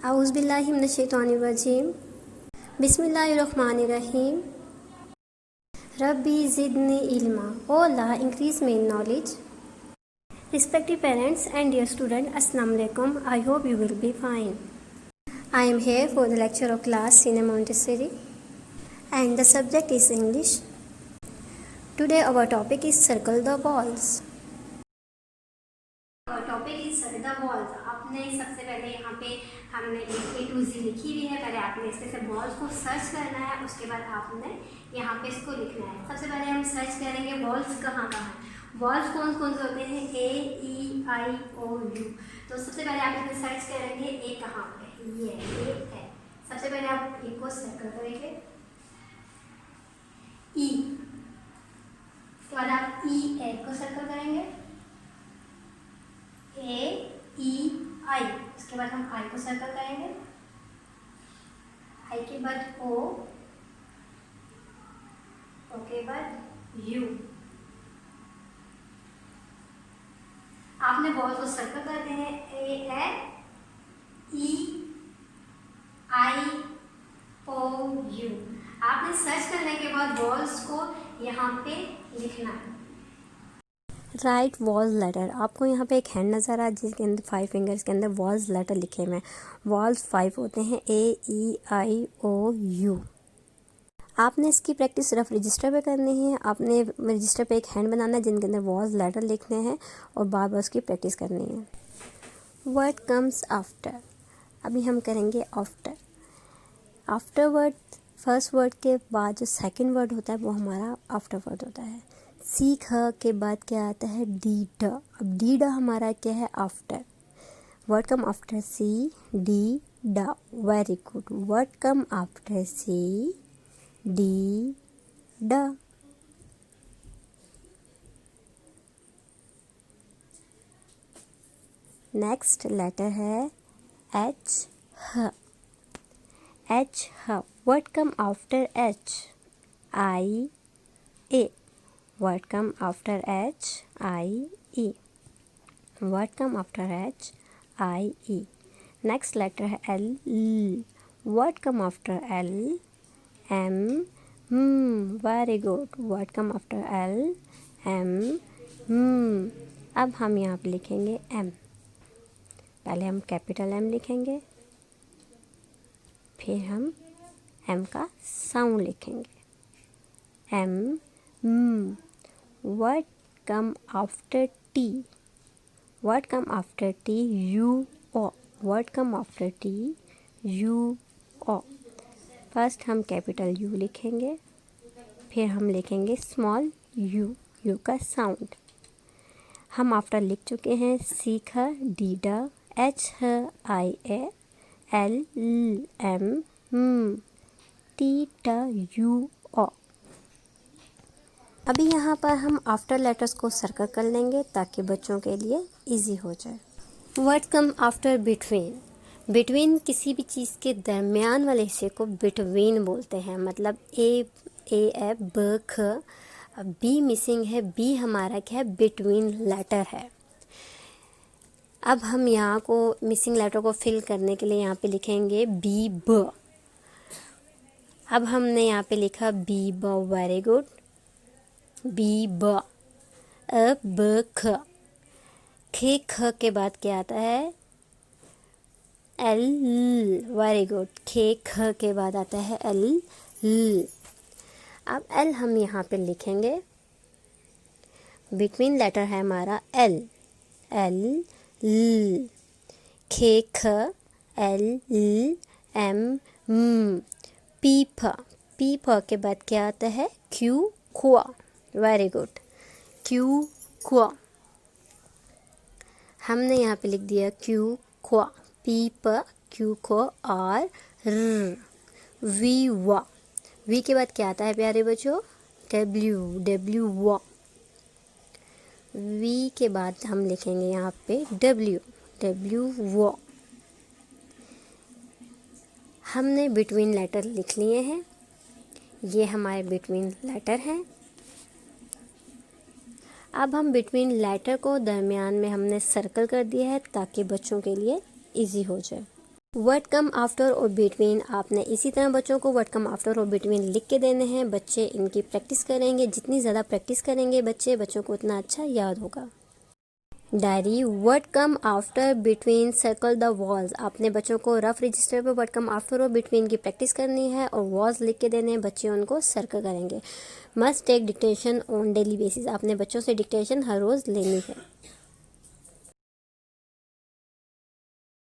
औज़ुबिल्लाहि मिनश्शैतानिर्रजीम। बिस्मिल्लाहिर्रहमानिर्रहीम। रब्बी ज़िदनी इल्मा। O Allah, increase me in knowledge. Respected parents and dear student, Assalamu alaikum. I hope you will be fine. I am here for the lecture of class Senior Montessori and the subject is English. Today our topic is circle the walls. और topic is the balls. आपने सबसे पहले यहाँ पे हमने A to Z लिखी हुई है। पहले आपने इसमें से बॉल्स को सर्च करना है, उसके बाद आपने यहाँ पे इसको लिखना है। सबसे पहले हम सर्च करेंगे बॉल्स कहाँ कहाँ हैं। बॉल्स कौन कौन से होते हैं? A E I O U। तो सबसे पहले आप इसमें सर्च करेंगे ए कहाँ पे, ये है। सबसे पहले आप ए को सर्कल करेंगे, ई, उसके बाद आप E को सर्कल करेंगे, A E I, उसके बाद हम I को सर्कल करेंगे, I के बाद O, O के बाद U। आपने बॉल को सर्कल कर देने हैं। A है E I O U। आपने सर्च करने के बाद बॉल्स को यहाँ पे लिखना है। Write vowels letter. आपको यहाँ पे एक हैंड नज़र आ रहा है जिसके अंदर 5 फिंगर्स के अंदर वॉल्स लेटर लिखे हुए हैं। वॉल्स 5 होते हैं, A E I O U। आपने इसकी प्रैक्टिस सिर्फ रजिस्टर पे करनी है। आपने रजिस्टर पे एक हैंड बनाना है जिनके अंदर वॉल्स लेटर लिखने हैं और बार बार उसकी प्रैक्टिस करनी है। Word comes after. अभी हम करेंगे after. After word, first word के बाद जो सेकंड वर्ड होता है वो हमारा आफ्टर वर्ड होता है। सीख के बाद क्या आता है? डी ड। अब डी ड हमारा क्या है? After. Word come after C D ड। Very good. Word come after C D ड। नेक्स्ट लेटर है एच ह। एच ह। Word come after H I A. Word come after H I E. Word come after H I E. Next letter है L L. Word come after L M M. Very good. Word come after L M M. अब हम यहाँ पे लिखेंगे M। पहले हम capital M लिखेंगे, फिर हम M का साउंड लिखेंगे। M M. What come after T? What come after T? U O. What come after T? U O. First हम कैपिटल U लिखेंगे, फिर हम लिखेंगे स्मॉल u, u का साउंड। हम आफ्टर लिख चुके हैं। सीख डी ड, H I A, L M T ट यू ओ। अभी यहाँ पर हम आफ्टर लेटर्स को सर्कल कर लेंगे ताकि बच्चों के लिए इजी हो जाए। Word come after between. Between किसी भी चीज़ के दरमियान वाले हिस्से को बिटवीन बोलते हैं। मतलब ए ब ख, बी मिसिंग है, बी हमारा क्या है? बिटवीन लेटर है। अब हम यहाँ को मिसिंग लेटर को फिल करने के लिए यहाँ पे लिखेंगे बी ब। अब हमने यहाँ पे लिखा बी ब। Very good. बी ब। अब ब ख। खे ख के बाद क्या आता है? एल। Very good. खे ख के बाद आता है एल ल। अब एल हम यहाँ पे लिखेंगे, बिटवीन लेटर है हमारा एल, एल ल। खे ख एल ल एम म। P F. पी फ के बाद क्या आता है? क्यू खुआ। Very good. क्यू खुआ। हमने यहाँ पे लिख दिया क्यू खुआ। पी प क्यू खो और र। वी वा। वी के बाद क्या आता है प्यारे बच्चों? डब्ल्यू, डब्ल्यू वा। वी के बाद हम लिखेंगे यहाँ पे डब्ल्यू, डब्ल्यू वा। हमने बिटवीन लेटर लिख लिए हैं। ये हमारे बिटवीन लेटर हैं। अब हम बिटवीन लेटर को दरमियान में हमने सर्कल कर दिया है ताकि बच्चों के लिए इजी हो जाए। वर्ड कम आफ्टर और बिटवीन, आपने इसी तरह बच्चों को वर्ड कम आफ्टर और बिटवीन लिख के देने हैं। बच्चे इनकी प्रैक्टिस करेंगे, जितनी ज़्यादा प्रैक्टिस करेंगे बच्चों को उतना अच्छा याद होगा। Diary, word come after between circle the walls, आपने बच्चों को रफ रजिस्टर पर वर्ड कम आफ्टर और बिटवीन की प्रैक्टिस करनी है और वॉल्स लिख के देने हैं, बच्चे उनको सर्कल करेंगे। Must take dictation on daily basis, आपने बच्चों से डिक्टेशन हर रोज़ लेनी है।